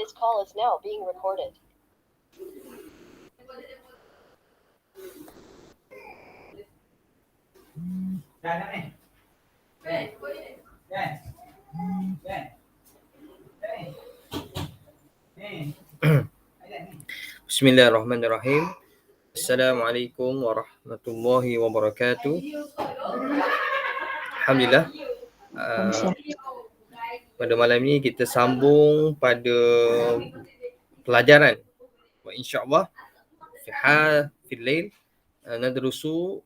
This call is now being recorded. Bismillahirrahmanirrahim. Assalamualaikum warahmatullahi wabarakatuh. Alhamdulillah. Pada malam ini kita sambung pada pelajaran. Wa insyaallah fi al-lail nadrusu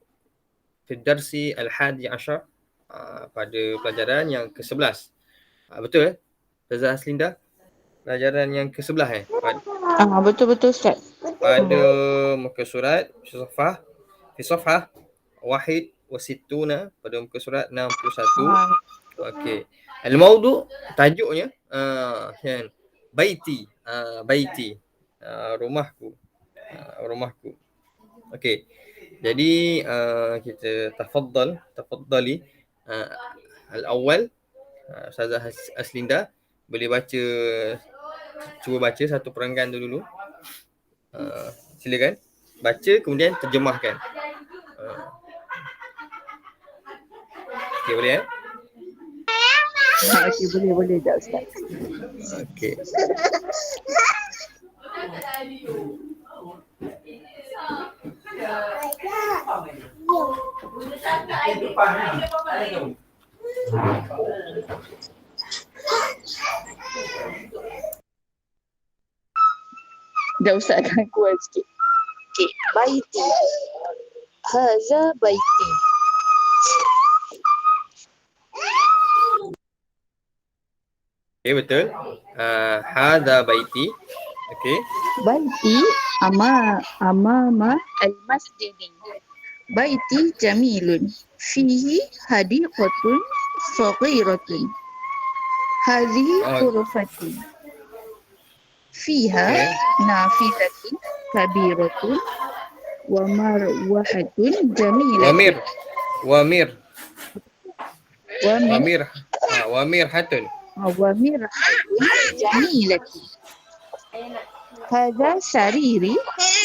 fi darsi al-hadi ashar, pada pelajaran yang ke-11. Betul Ustazah Aslinda? Pelajaran yang ke-11 Betul Ustaz. Pada muka surat fi safhah wahid wa sittuna, pada muka surat 61. Okey. Al-mawdu' tajuknya kan baiti, rumahku. Okey. Jadi kita tafaddali al-awwal. Ustazah Aslinda boleh cuba baca satu perenggan tu dulu. Silakan baca kemudian terjemahkan. Okey, boleh Okey, boleh tak Ustaz? Okey. Dah Ustaz akan kuat sikit. Okey, baiti. Haza baiti. Okey, betul. Hadza baiti. Okey. Baiti amama al-masjidi. Baiti jamilun. Fihi hadiqatun saghiratun. Hadhihi ghurfatun. Fiha nafizatun kabiratun wa marwahatun jamilatun. Wamir hatun. ومرحة جميلة. هذا سريري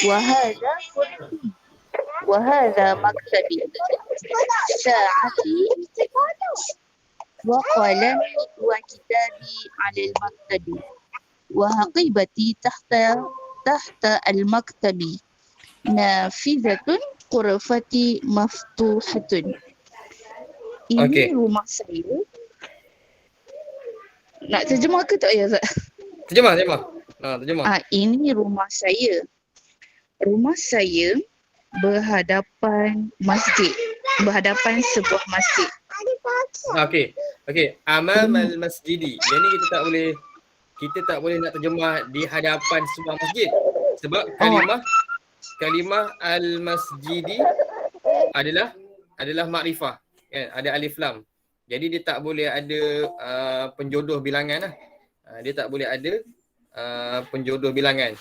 وهذا كرسي وهذا مكتبي. ساعتي وقلمي وكتابي على المكتب وحقيبتي تحت المكتب. نافذة غرفتي مفتوحة. Ini rumah saya. Nak terjemah ke tak ya Zat? Terjemah. Ini rumah saya. Rumah saya berhadapan sebuah masjid. Okey. Amamal masjidi. Jadi kita tak boleh nak terjemah di hadapan sebuah masjid. Sebab kalimah al-masjidi adalah makrifah. Kan? Ada alif lam. Jadi dia tak boleh ada penjodoh bilangan lah. Dia tak boleh ada penjodoh bilangan.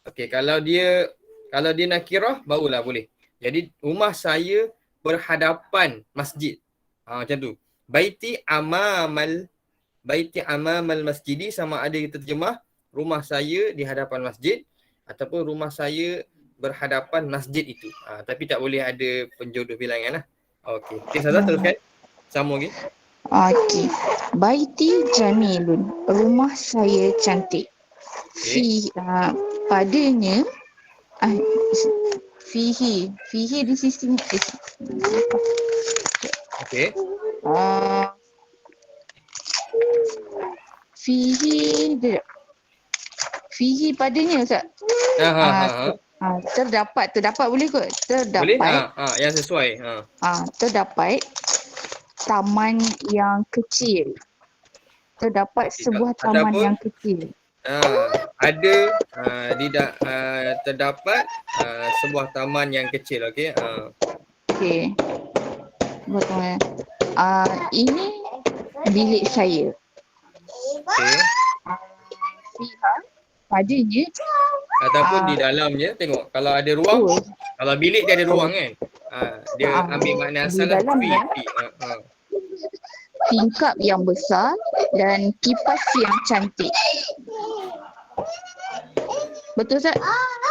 Okey, kalau dia nakirah barulah boleh. Jadi rumah saya berhadapan masjid. Macam tu. Baiti amamal masjidi, sama ada kita terjemah rumah saya di hadapan masjid ataupun rumah saya berhadapan masjid itu. Tapi tak boleh ada penjodoh bilangan lah. Okey. Ustazah teruskan. Sama lagi. Okey. Baiti jamilun. Rumah saya cantik. Padanya fihi di sisi ni. Okey. Fihi padanya Ustaz. Terdapat boleh kot? Terdapat. Boleh? Yang sesuai. Terdapat taman yang kecil. Terdapat sebuah taman yang kecil. Terdapat sebuah taman yang kecil. Okey. Okey. Ini bilik saya. Okey. Fiha padanya ataupun di dalamnya, tengok kalau ada ruang. Kalau bilik dia ada ruang kan. Dia ambil makna asal lah. Tingkap yang besar dan kipas yang cantik. Betul Ustaz?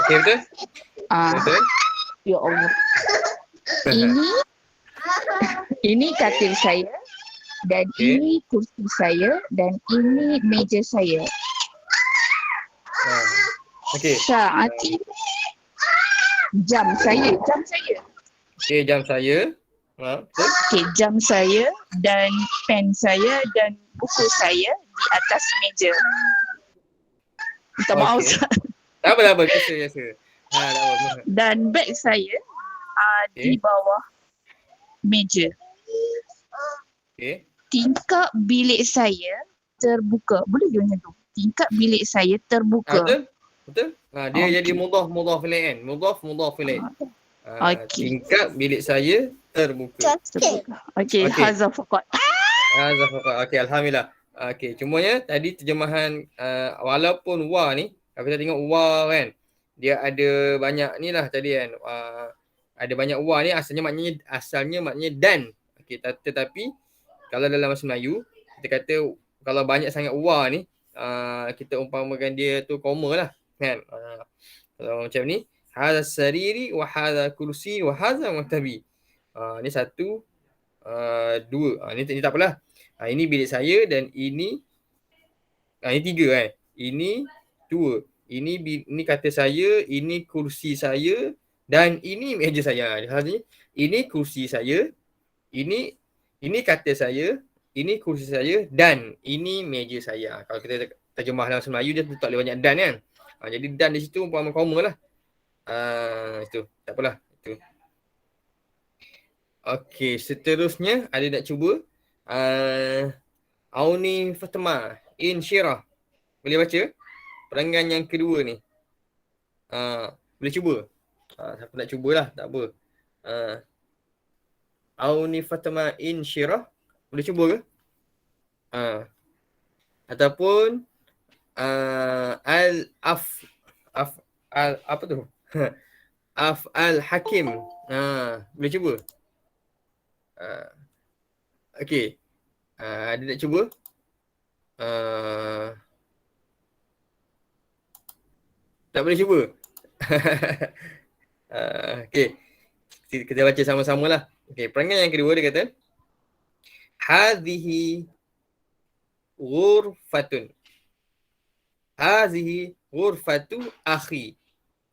Okey, betul? Ah, Betul? ya Allah. Ini katil saya dan Okey. ini kursi saya dan ini meja saya. Okey. Saat ini jam saya. Okey, jam saya. Betul? Okey, jam saya dan pen saya dan buku saya di atas meja. Minta maaf Okey. Ustaz. Tak apa. Biasa. Tak apa. Dan beg saya di Okey. bawah meja. Okey. Tingkap bilik saya terbuka. Boleh je macam tu. Tingkap bilik saya terbuka. Betul? Dia Okey. jadi mudhaf ilaih kan. Mudhaf ilaih. Okey. Tingkap bilik saya terbuka. Terbuka. Okey, Okey. hazaf faqat. Zafar. Okey, alhamdulillah. Okey, cumanya tadi terjemahan walaupun wa ni, kalau kita tengok wa kan, dia ada banyak ni lah tadi kan. Ada banyak wa ni asalnya maknanya dan. Okey, tetapi kalau dalam bahasa Melayu, kita kata kalau banyak sangat wa ni, kita umpamakan dia tu koma lah kan. Kalau macam ni, hadha sariri wa hadha kursi wa hadha maktabi. Ni satu, dua. Ni tak apalah. Ini bilik saya dan ini tiga kan. Ini dua. Ini katil saya, ini kursi saya dan ini meja saya. Maksudnya ini kursi saya, ini katil saya, ini kursi saya dan ini meja saya. Kalau kita terjemah dalam bahasa Melayu dia tak boleh banyak dan kan. Jadi dan di situ umpama koma lah. Itu tak apalah. Itu. Okey, seterusnya ada nak cuba Auni Fatima Insyirah. Boleh baca? Perangan yang kedua ni. Boleh cuba? Siapa nak cubalah, tak apa. Auni Fatima Insyirah. Boleh cuba ke? Ataupun apa tu? Af'al Hakim. Boleh cuba? Okey. Ada nak cuba? Tak boleh cuba? Okey. Kita baca sama-sama lah. Okey, perangai yang kedua dia kata hadhihi ghurfatun. Hadhihi ghurfatu akhi.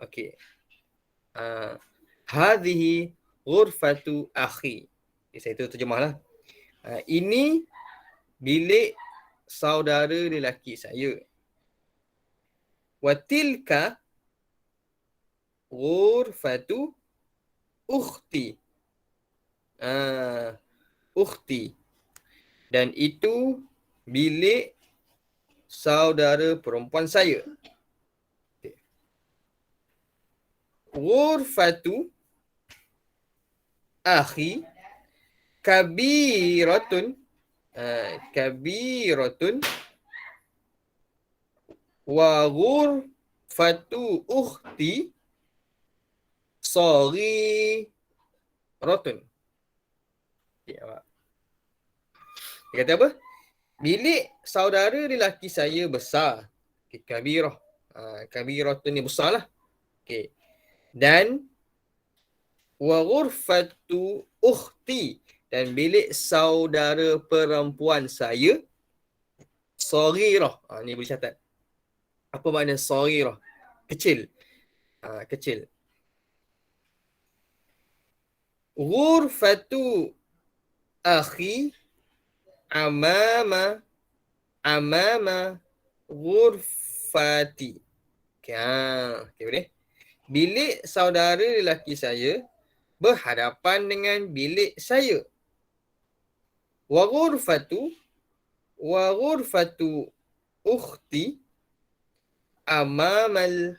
Okey. Hadhihi ghurfatu akhi. Okay, saya terjemahlah. Ini bilik saudara lelaki saya. Wa tilka ghurfatu ukhti. Ukhti. Dan itu bilik saudara perempuan saya. Ghurfatu akhi kabiratun. Kabiratun wa ghurfatu ukhti saghiratun. Dia kata apa? Bilik saudara lelaki saya besar. Okay, kabirah. Kabiratun ni besar lah. Okay. Dan wa ghurfatu ukhti, dan bilik saudara perempuan saya saghirah. Ni boleh catat. Apa makna saghirah? Kecil. Kecil. Ghurfatu akhi amama ghurfati. Okay, boleh? Bilik saudara lelaki saya berhadapan dengan bilik saya. Wa ghurfatu ukhti amamal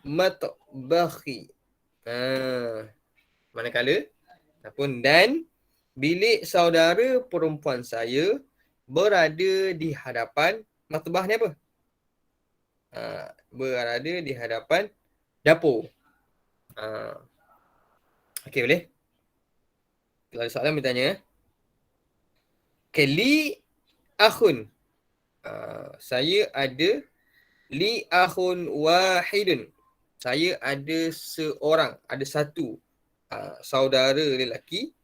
matbakhi. Manakala ataupun dan bilik saudara perempuan saya berada di hadapan matbah ni apa? Berada di hadapan dapur. Okey, boleh? Kalau ada soalan bertanya. Okey, li akhun. Saya ada Li akhun wahidun. Saya ada seorang, ada satu saudara lelaki.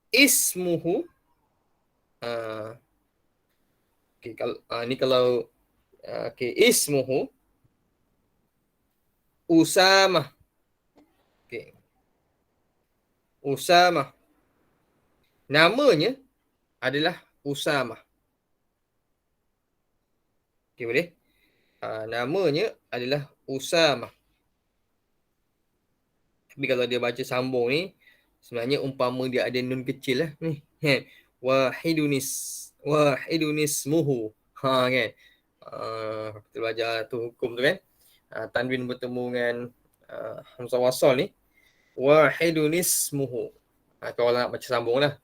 Ismuhu. Okay, kalau ni kalau ismuhu Usamah. Okay. Usamah. Namanya adalah Usamah. Okay, boleh? Namanya adalah Usamah. Tapi kalau dia baca sambung ni, sebenarnya umpama dia ada nun kecil lah ni. Wahidunismuhu. Kan? Kita belajar tu hukum tu kan. Tanwin bertemu dengan hamzah wasal ni. Wahidunismuhu. Kalau nak baca sambung lah.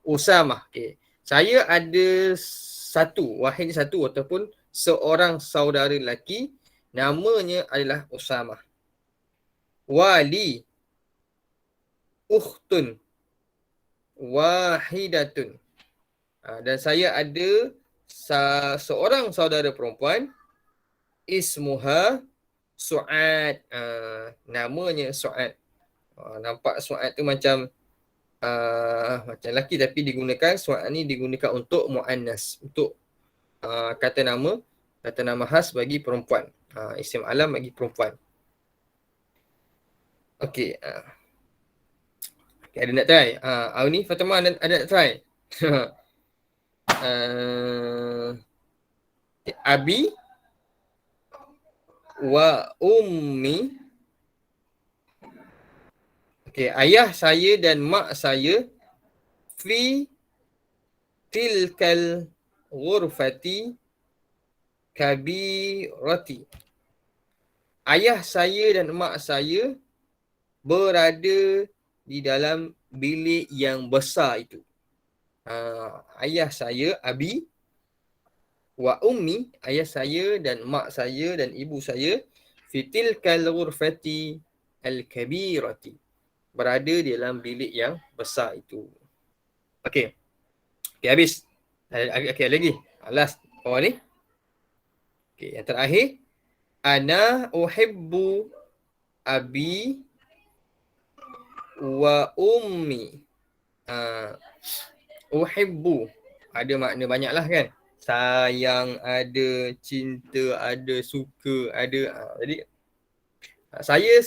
Usamah. Okay. Saya ada wahid satu ataupun seorang saudara lelaki. Namanya adalah Usamah. Wali ukhtun wahidatun. Dan saya ada seorang saudara perempuan. Ismuha Su'ad. Namanya Su'ad. Nampak Su'ad tu macam lelaki tapi digunakan, Su'ad ni digunakan untuk mu'annas, untuk kata nama khas bagi perempuan, isim alam bagi perempuan. Okey. Ada nak try? Ni Fatimah ada nak try? Abi wa ummi. Okey, ayah saya dan mak saya fi tilkal ghurfati kabirati. Ayah saya dan mak saya berada di dalam bilik yang besar itu. Ayah saya, abi, wa ummi, ayah saya dan mak saya dan ibu saya, fi tilkal ghurfati al-kabirati, berada di dalam bilik yang besar itu. Okey. Okey, habis. Okey, lagi. Last bawah ni. Okey, yang terakhir. Ana uhibbu abi wa ummi. Uhibbu. Ada makna banyak lah kan. Sayang ada, cinta ada, suka ada. Jadi, saya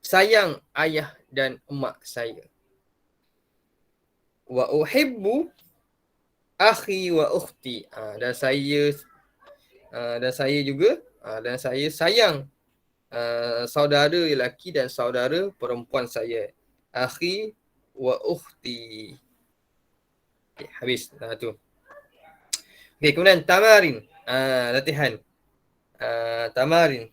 sayang ayah dan emak saya. Wa uhibbu akhi wa ukhti. Dan saya juga dan saya sayang saudara lelaki dan saudara perempuan saya. Akhi wa ukhti. Okay, habis. Tu. Okay, kemudian tamarin. Latihan. Tamarin.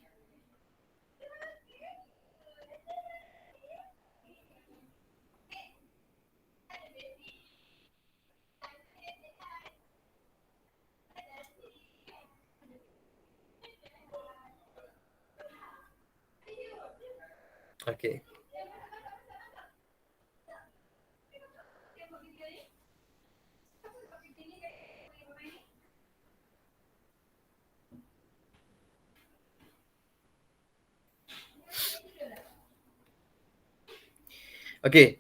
Okay. Okay.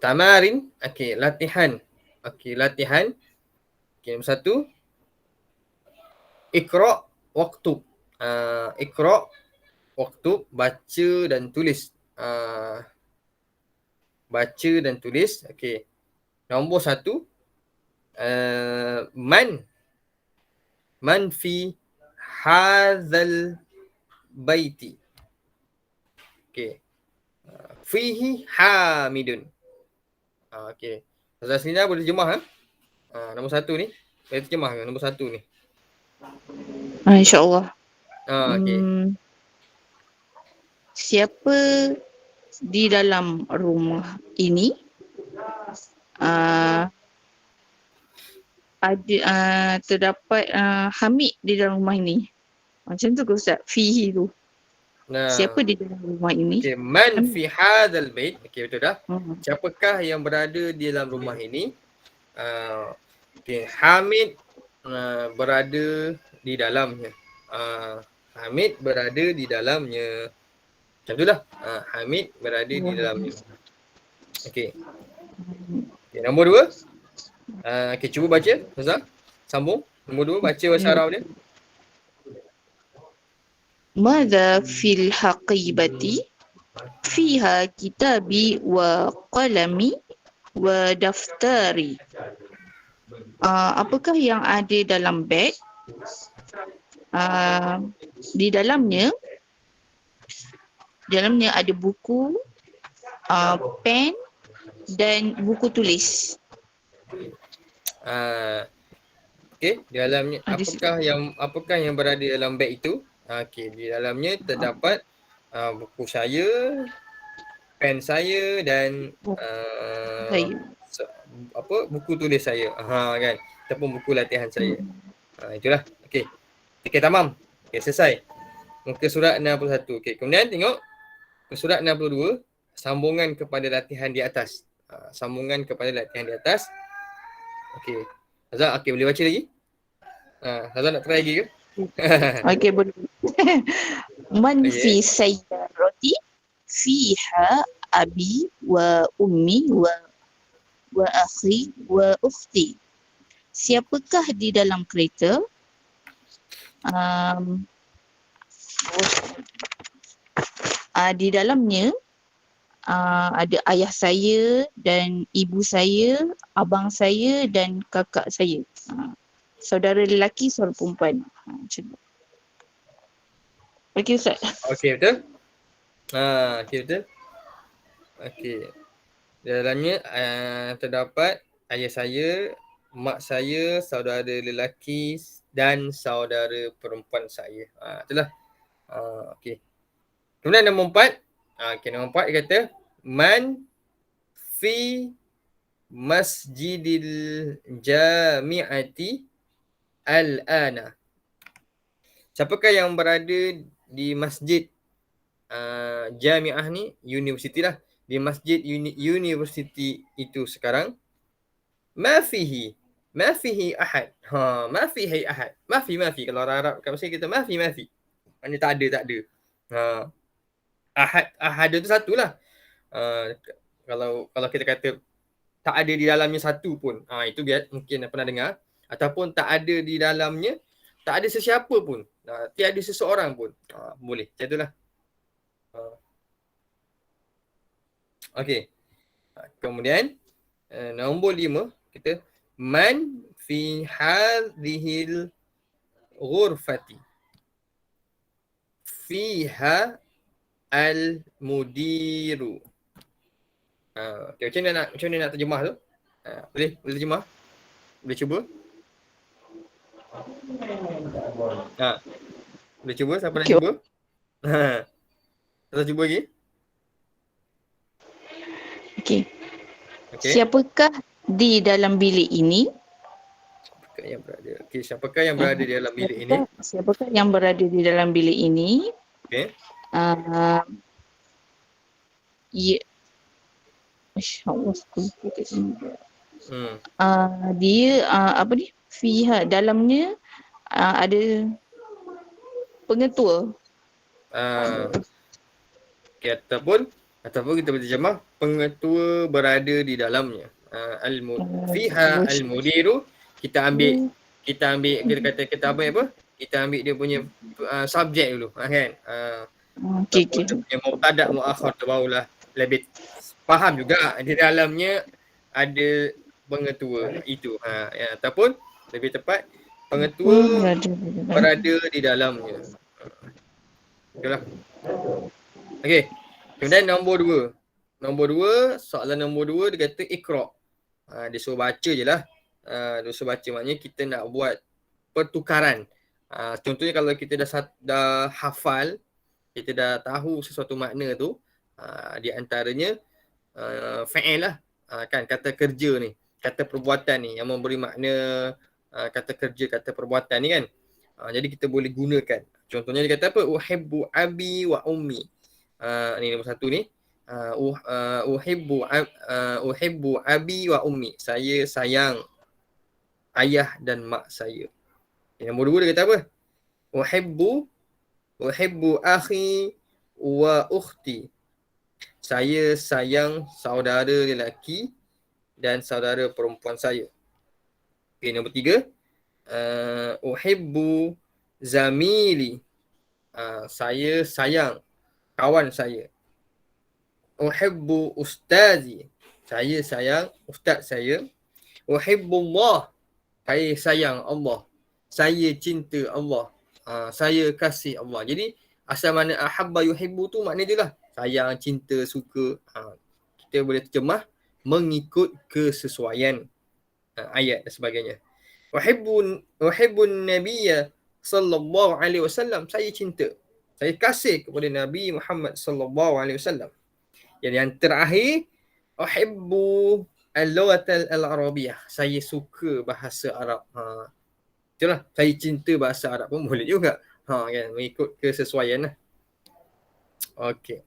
Tamarin. Okay, latihan. Okay, latihan. Okay, nombor 1. Iqra' waktub. Iqra' waktub, baca dan tulis. Baca dan tulis. Okay. Nombor 1. Man fi hadzal baiti. Okay. Fihi hamidun. Okay. Ustaz Selina boleh terjemah nombor 1 ni. Boleh terjemah ke nombor 1 ni? InsyaAllah. Okay. Siapa di dalam rumah ini terdapat Hamid di dalam rumah ini. Macam tu ke Ustaz? Fihi tu. Siapa di dalam rumah ini? Okay. Man fi hadzal bait. Okay, betul dah. Siapakah yang berada di dalam rumah ini? Okay. Hamid berada di dalamnya. Hamid berada di dalamnya. Macam tu lah. Hamid berada di dalamnya. Okey. Okay, nombor 2. Okay, cuba baca. Ustaz. Sambung. Nombor 2, baca bahasa Arab dia. Madza fil haqibati fiha kitabi wa qalami wa daftari. Apakah yang ada dalam beg? Di dalamnya ada buku, pen dan buku tulis. Okey, di dalamnya Ada apakah yang berada dalam beg itu? Okey, di dalamnya terdapat buku saya, pen saya dan buku tulis saya. Kan. Ataupun buku latihan saya. Itulah. Okey. Okey, tamam. Okey, selesai. Muka surat 61. Okey, kemudian tengok muka surat 62, sambungan kepada latihan di atas. Sambungan kepada latihan di atas. Okey. Hazal, okey, boleh baca lagi? Hazal nak try lagi ke? Okey, boleh. Man fi sayyarati fiha abi wa ummi wa akhi wa ukhti. Siapakah di dalam kereta? Di dalamnya ada ayah saya dan ibu saya, abang saya dan kakak saya. Saudara lelaki, saudara perempuan. Macam tu. Okey, Ustaz. Okey, betul? Okey, betul. Okey. Dalamnya terdapat ayah saya, mak saya, saudara lelaki dan saudara perempuan saya. Itulah. Okey. Kemudian nombor 4. Okey, nombor 4 dia kata man fi masjidil jami'ati al-ana. Siapakah yang berada di masjid jami'ah ni, universiti lah. Di masjid universiti itu sekarang. Ma fihi ahad. Ma fihi ahad. Ma fi. Kalau orang Arab kat Mesir kita ma fi. Maknanya tak ada. Ahad tu satulah. Kalau kita kata tak ada di dalamnya satu pun. Itu mungkin pernah dengar. Ataupun tak ada di dalamnya, tak ada sesiapa pun. Tiada seseorang pun. Boleh. Macam itulah. Okey. Kemudian nombor 5 kita man fi hadhil ghurfati fiha al-mudiru. Okay, macam mana nak terjemah tu? Boleh terjemah? Boleh cuba? Boleh cuba? Siapa nak cuba? Kita cuba lagi. Okey. Siapakah di dalam bilik ini? Siapakah yang berada? Okey, siapakah yang berada di dalam bilik ini? Siapakah yang berada di dalam bilik ini? Okey. InsyaAllah dia apa ni? Fiha, dalamnya ada pengetua. Okay, ataupun kita berterjemah pengetua berada di dalamnya. Fiha al-mudiru, kita ambil kita ambil apa? Kita ambil dia punya subjek dulu, kan? Okey. Dia punya mubtada muakhar tu barulah lebih faham juga di dalamnya ada pengetua itu. Ataupun lebih tepat pengetua berada di dalamnya. Okeylah. Okey. Kemudian nombor 2. Soalan nombor 2 dia kata Iqra. Dia suruh baca je lah. Dia suruh baca, maknanya kita nak buat pertukaran. Contohnya kalau kita dah hafal, kita dah tahu sesuatu makna tu, di antaranya fa'il lah. Kan kata kerja ni, kata perbuatan ni yang memberi makna kata kerja, kata perbuatan ni kan. Jadi kita boleh gunakan. Contohnya dia kata apa? Uhibbu abi wa ummi. Ni nombor 1 ni. Uhibbu abi wa ummi. Saya sayang ayah dan mak saya. Yang nombor 2 dia kata apa? Uhibbu akhi wa ukhti. Saya sayang saudara lelaki dan saudara perempuan saya. Okay, nombor 3. Uhibbu zamili. Saya sayang kawan saya. Uhibbu ustazi. Saya sayang ustaz saya. Uhibbullah. Saya sayang Allah. Saya cinta Allah. Saya kasih Allah. Jadi asal mana ahabba yuhibbu tu maknanya je lah. Sayang, cinta, suka. Kita boleh terjemah mengikut kesesuaian ayat dan sebagainya. Uhibbun nabiyya sallallahu alaihi wasallam. Saya cinta. Saya kasih kepada Nabi Muhammad sallallahu alaihi wasallam. Yang terakhir, uhibbu al-lughatal al-arabiyah. Saya suka bahasa Arab. Itulah, saya cinta bahasa Arab pun boleh juga. Kan, mengikut kesesuaian lah. Okey.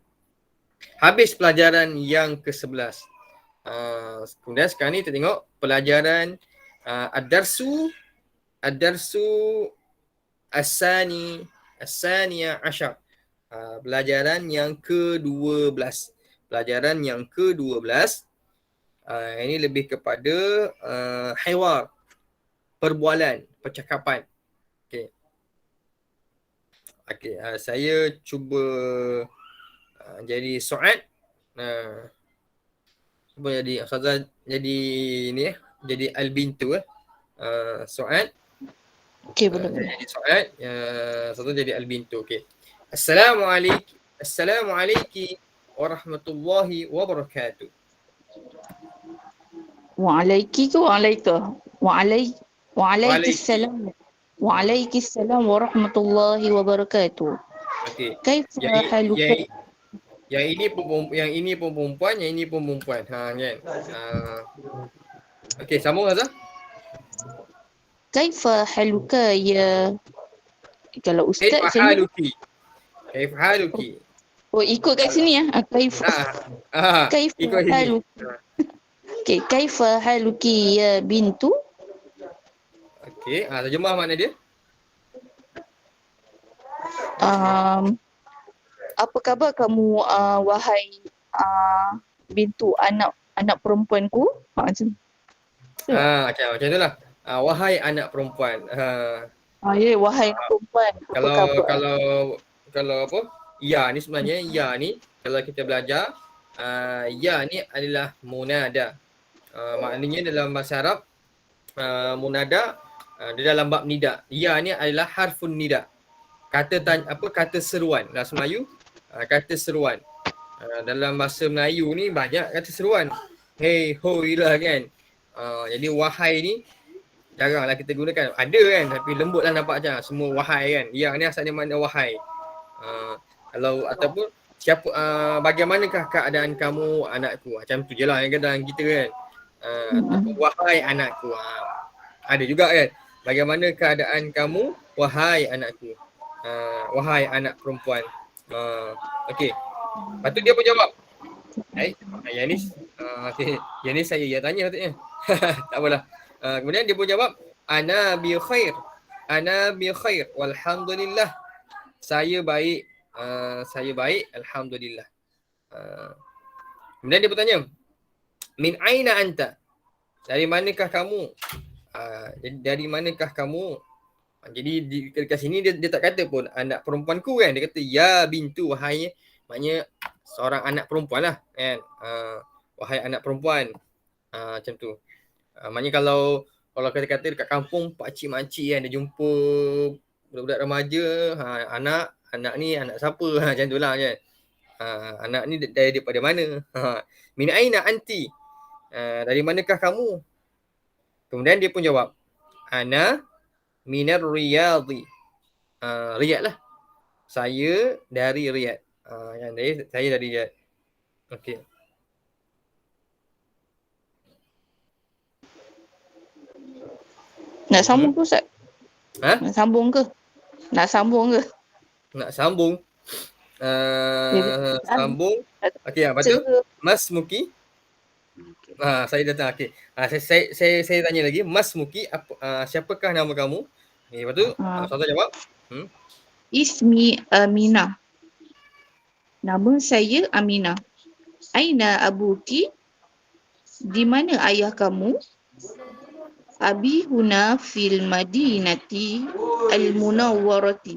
Habis pelajaran yang ke-11. Kemudian sekarang ni kita tengok pelajaran ad-darsu as-saniya asyar. Pelajaran yang ke-12. Pelajaran yang ke-12 ini lebih kepada hiwar, perbualan, percakapan. Okey, saya cuba jadi Suad. Cuba jadi Ustazah jadi ni jadi Al-Bintu Suad. Okey, boleh. Jadi Suad, Ustazah jadi Al-Bintu. Okey. Assalamualaikum warahmatullahi wabarakatuh. Waalaikumsalam. Waalaikumsalam warahmatullahi wabarakatuh. Okey. Kaifa haluka? Yang ini pun perempuan, yang ini pun perempuan. Kan. Okey, sambung Azhar. Kaifa haluka ya? Kalau ustaz macam ni. Kaifa haluki. Oh, ikut kat sini ya. Kaifa haluki. Okey, kaifa haluki ya bintu? Okey, terjemah makna dia. Apa khabar kamu wahai bintu anak perempuanku? Macam Macam itulah. Wahai anak perempuan. Wahai anak perempuan. Kalau apa? Ya ni sebenarnya ya ni kalau kita belajar ya ni adalah munada. Maknanya dalam bahasa Arab munada dia dalam bab nida. Ya ni adalah harfun nida. Kata seruan dalam Melayu, kata seruan. Dalam bahasa Melayu ni banyak kata seruan. Hey, hoi lah kan. Jadi wahai ni jaranglah kita gunakan. Ada kan tapi lembut lah nampak macam semua wahai kan. Ya ni asalnya makna wahai. Kalau ataupun siapa bagaimanakah keadaan kamu anakku? Macam tu je lah yang dalam kita kan. Wahai anakku. Ada juga kan. Bagaimana keadaan kamu wahai anakku? Wahai anak perempuan. Okey. Lepas tu dia pun jawab. Yang ni saya tanya patutnya. Tak apalah. Kemudian dia pun jawab, ana bi khair. Ana bi khair walhamdulillah. Saya baik. Alhamdulillah. Kemudian dia bertanya, min aina anta? Dari manakah kamu? Dari manakah kamu? Jadi dekat sini dia tak kata pun anak perempuanku kan. Dia kata ya bintu, wahai, maknanya seorang anak perempuan lah kan. Wahai anak perempuan. Macam tu. Maknanya kalau kita kata dekat kampung pakcik-makcik kan dia jumpa budak-budak remaja, anak ni anak siapa? Macam tu lah kan. Anak ni daripada mana? Min aina anti? Dari manakah kamu? Kemudian dia pun jawab, ana minar riyadhi. Riyad lah. Saya dari Riyadh. Saya dari Riyadh. Okey. Nak sambung ke Ustaz? Nak sambung ke? Nak sambung? Sambung. Okey, apa tu? Mas Muki? Saya datang. Okey. Saya tanya lagi, Mas Muki, siapakah nama kamu? Lepas tu Ustazah jawab. Ismi Aminah. Nama saya Aminah. Aina abuki? Di mana ayah kamu? Abi huna fil madinati al-munawwarati.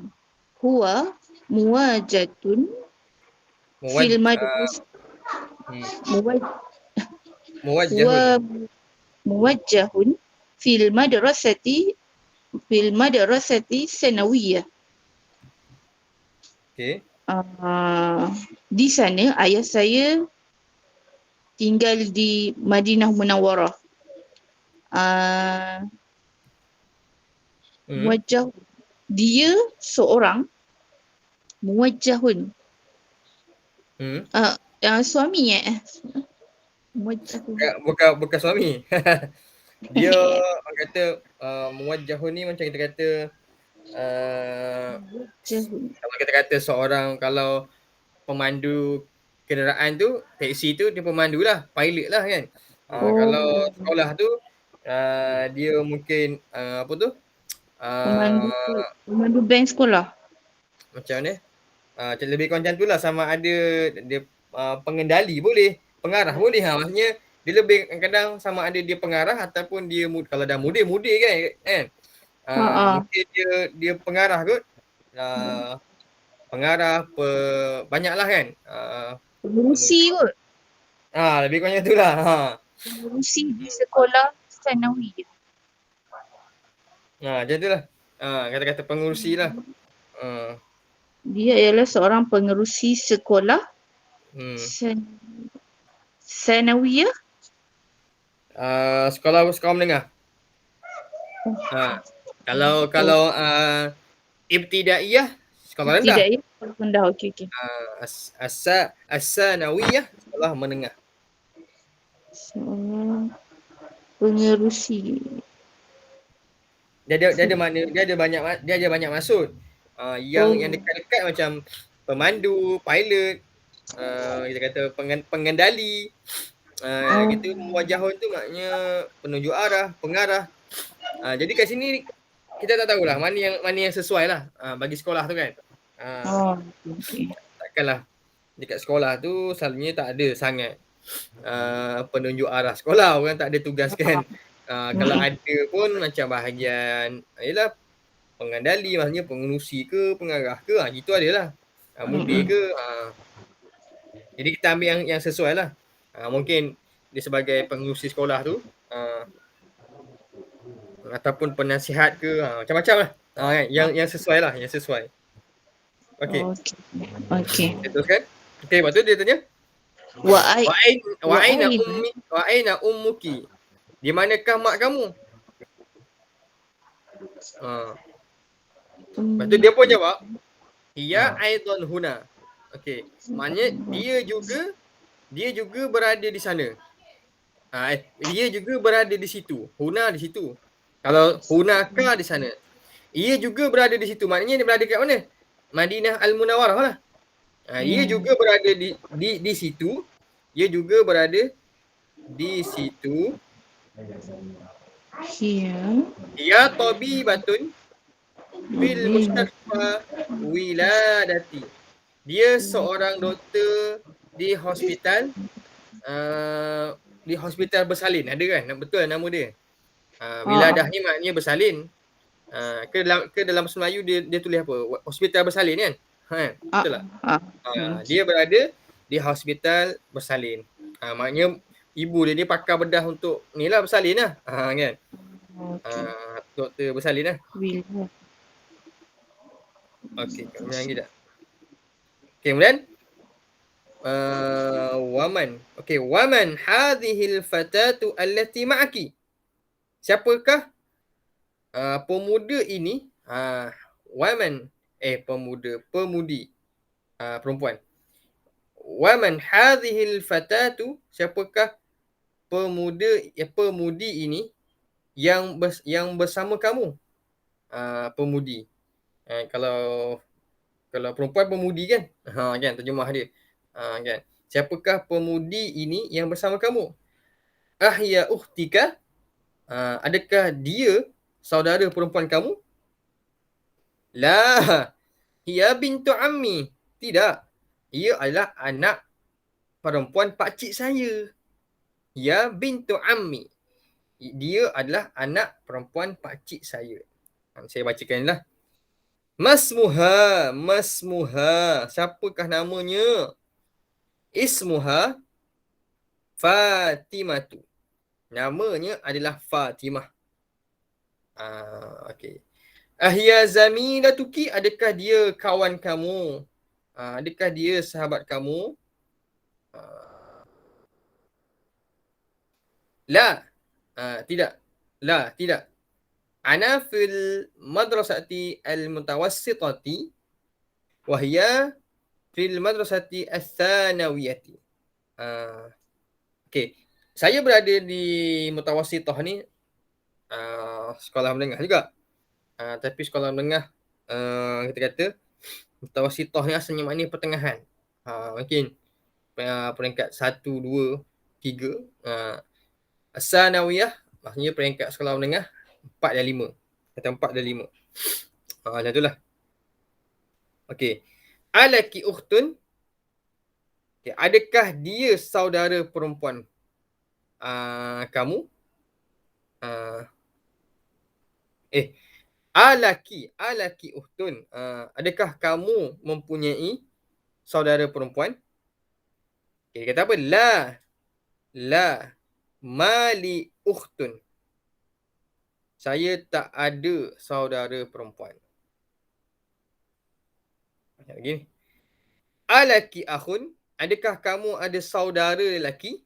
Huwa muwajatun Muwaj, fil madras muwaj muwajjahun. huwa muwajjahun fil madrasati sanawiyah. Okey. Di sana ayah saya tinggal di Madinah Munawwarah. Muwajjah, dia seorang muwajjahun. Suami muwajjahun. Bukan suami. Dia orang kata muwajjahun ni macam kita kata kalau kita kata seorang, kalau pemandu kenderaan tu, taksi tu, dia pemandu lah, pilot lah kan. Kalau sekolah tu dia mungkin apa tu? Pemandu bank sekolah. Macam mana? Lebih kurang macam tu lah, sama ada dia pengendali boleh, pengarah boleh. Maksudnya dia lebih kadang sama ada dia pengarah ataupun dia kalau dah mudi kan. Mungkin dia pengarah kot. Pengarah banyaklah kan. Pengurusi kot. Lebih kurang macam tu lah. Pengurusi di sekolah sanawiyah. Macam tu lah. Kata-kata pengurusi lah. Dia ialah seorang pengerusi sekolah sanawiyah. Sekolah menengah. Kalau ibtidaiyah, sekolah rendah. Tidak ya, rendah. Okey. As-sanawiyah, sekolah menengah. Seorang pengerusi. Dia ada banyak maksud. Yang dekat-dekat macam pemandu, pilot, kita kata pengendali. Gitu, muwajjahun tu maknanya penunjuk arah, pengarah. Jadi kat sini kita tak tahulah mana yang sesuai lah bagi sekolah tu kan. Takkanlah dekat sekolah tu selalunya tak ada sangat penunjuk arah sekolah, orang tak ada tugas kan. Kalau ada pun macam bahagian ialah pengendali, maksudnya pengerusi ke, pengarah ke, gitu adalah. Mudi ke. Jadi kita ambil yang sesuai lah. Mungkin dia sebagai pengerusi sekolah tu ataupun penasihat ke, macam-macam lah. Yang sesuai lah, yang sesuai. Okey. Kita teruskan. Okey, lepas tu dia tanya. Wa aina ummuki? Di manakah mak kamu? Lepas tu dia pun jawab, hiya aidan huna. Okey, maknanya dia juga berada di sana. Dia juga berada di situ. Huna di situ. Kalau hunaka di sana. Ia juga berada di situ. Maknanya dia berada kat mana? Madinah Al-Munawwarah lah. Ia juga berada di situ. Ia juga berada di situ. Ya tabibatun fil mustashfa wiladati. Dia seorang doktor di hospital bersalin. Ada kan? Betul nama dia. Wiladah ni maknanya bersalin. Ke dalam bahasa Melayu dia tulis apa? Hospital bersalin kan? Betul tak? Dia berada di hospital bersalin. Maknanya ibu dia ni pakar bedah untuk ni lah, bersalin lah. Kan? Doktor bersalin lah. Okey, kemudian lagi tak? Okey, kemudian waman. Okey, waman hadhil fatatu allati ma'aki? Siapakah pemuda ini? Waman pemudi perempuan. Waman hadhil fatatu? Siapakah pemudi ini yang bersama kamu? Pemudi. Kalau perempuan pemudi kan? Kan terjemah dia. Kan. Siapakah pemudi ini yang bersama kamu? Ahya ukhtika, adakah dia saudara perempuan kamu? La, hiya bintu ammi. Tidak. Ia adalah anak perempuan pakcik saya. Ya bintu ammi. Dia adalah anak perempuan pakcik saya. Saya bacakanlah. Masmuha. Siapakah namanya? Ismuha Fatimatu. Namanya adalah Fatimah. Okey. Ahya zamilatuki, adakah dia kawan kamu? Adakah dia sahabat kamu? La. Tidak. La, tidak. Ana fil madrasati al-mutawassitati wa hiya fil madrasati ats-tsanawiyati. Okey. Saya berada di mutawassitah ni sekolah menengah juga. Tapi sekolah menengah kita kata mutawassitah ni asalnya maknanya pertengahan. Mungkin peringkat 1, 2, 3. As-tsanawiyah maksudnya peringkat sekolah menengah 4 dan 5. Kata 4 dan 5. Macam itulah. Okey. Alaki ukhtun. Okay. Adakah dia saudara perempuan kamu? Alaki ukhtun. Adakah kamu mempunyai saudara perempuan? Okay, dia kata apa? La. Mali ukhtun. Saya tak ada saudara perempuan. Macam lagi ni. Alaki akhun. Adakah kamu ada saudara lelaki?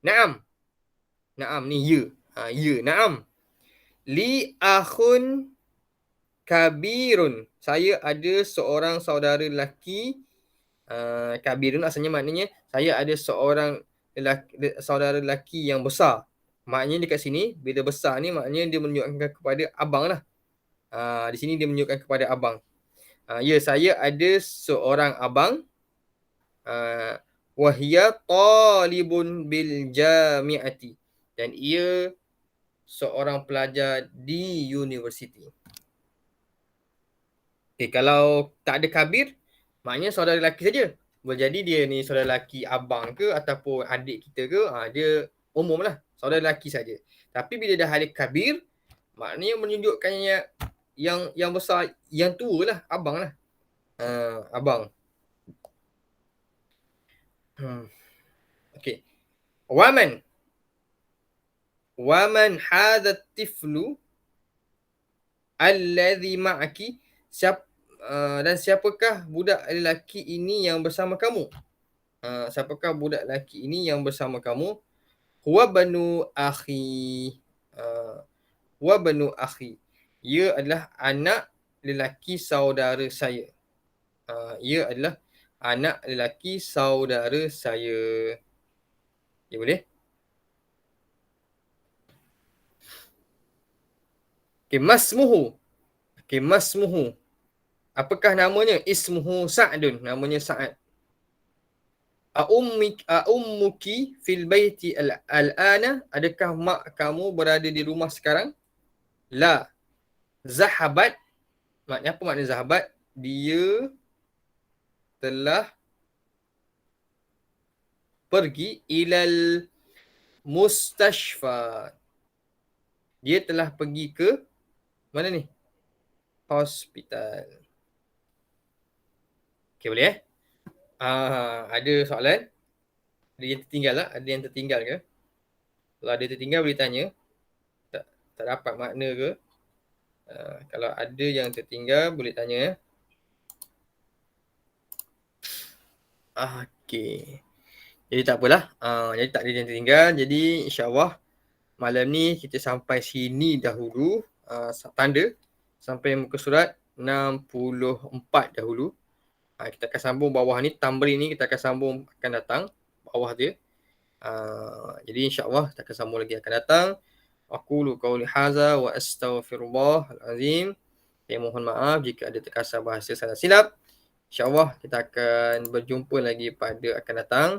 Naam. Naam ni ya. Ya, naam. Li akhun kabirun. Saya ada seorang saudara lelaki. Kabirun asalnya maknanya saya ada seorang saudara lelaki yang besar. Maknanya dekat sini bila besar ni maknanya dia menunjukkan kepada abang lah. Di sini dia menunjukkan kepada abang. Ya, saya ada seorang abang. Wahia talibun bil jami'ati. Dan ia seorang pelajar di universiti. Okay, kalau tak ada kabir, maknanya saudara lelaki saja. Boleh jadi dia ni saudara lelaki abang ke ataupun adik kita ke, dia umum lah. Saudara lelaki saja. Tapi bila dah ada kabir, maknanya menunjukkan yang besar, yang tua lah, abang lah. Abang. Okay. Waman hadha tiflu alladhi ma'aki. Dan siapakah budak lelaki ini yang bersama kamu? Siapakah budak lelaki ini yang bersama kamu? Huwa banu akhi. Huwa banu akhi. Ia adalah anak lelaki saudara saya. Ia adalah anak lelaki saudara saya. Ya, boleh? Okay, masmuhu. Apakah namanya? Ismuhu Sa'dun. Namanya Sa'ad. Ummuki fil baiti al-ana. Adakah mak kamu berada di rumah sekarang? La. Zahabat. Maknanya apa makna zahabat? Dia telah pergi ilal mustashfa. Dia telah pergi ke mana ni? Hospital. Okay, boleh ada soalan? Ada yang tertinggal lah? Ada yang tertinggal ke? Kalau ada tertinggal boleh tanya. Tak dapat makna ke? Kalau ada yang tertinggal boleh tanya. Okay. Jadi tak apalah. Jadi tak ada yang tertinggal. Jadi insyaAllah malam ni kita sampai sini dahulu. Tanda sampai muka surat 64 dahulu. Kita akan sambung bawah ni. Tamrin ni kita akan sambung akan datang. Bawah dia. Jadi insyaAllah kita akan sambung lagi akan datang. Aqulu qawli hadza wa astaghfirullahal azim. Saya mohon maaf jika ada terkasar bahasa salah silap. InsyaAllah kita akan berjumpa lagi pada akan datang.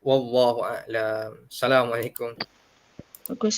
Wallahu a'lam. Assalamualaikum. Buku